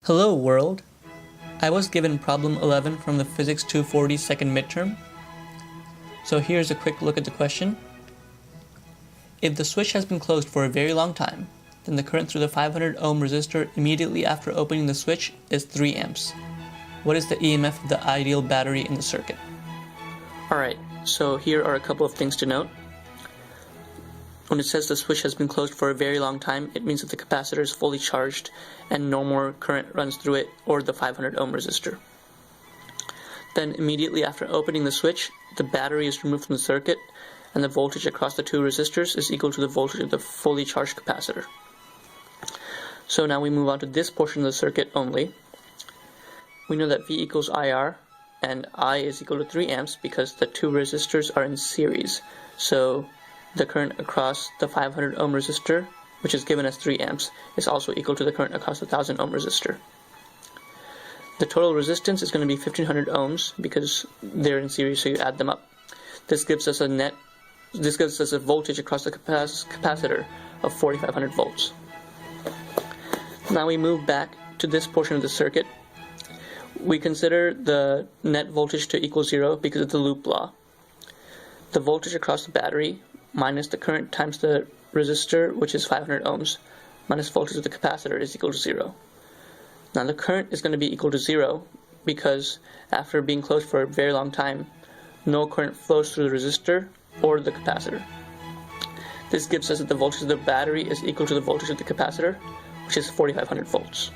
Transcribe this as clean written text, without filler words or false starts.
Hello world! I was given problem 11 from the Physics 240 second midterm. So here's a quick look at the question. If the switch has been closed for a very long time, then the current through the 500 ohm resistor immediately after opening the switch is 3 amps. What is the EMF of the ideal battery in the circuit? Alright, so here are a couple of things to note. When it says the switch has been closed for a very long time, it means that the capacitor is fully charged and no more current runs through it or the 500 ohm resistor. Then immediately after opening the switch, the battery is removed from the circuit and the voltage across the two resistors is equal to the voltage of the fully charged capacitor. So now we move on to this portion of the circuit only. We know that V equals IR and I is equal to 3 amps because the two resistors are in series. So the current across the 500 ohm resistor, which is given as 3 amps, is also equal to the current across the 1000 ohm resistor. The total resistance is going to be 1500 ohms because they're in series, so you add them up. This gives us a voltage across the capacitor of 4500 volts. Now we move back to this portion of the circuit. We consider the net voltage to equal 0 because of the loop law. The voltage across the battery minus the current times the resistor, which is 500 ohms, minus voltage of the capacitor is equal to 0. Now the current is going to be equal to 0 because after being closed for a very long time, no current flows through the resistor or the capacitor. This gives us that the voltage of the battery is equal to the voltage of the capacitor, which is 4500 volts.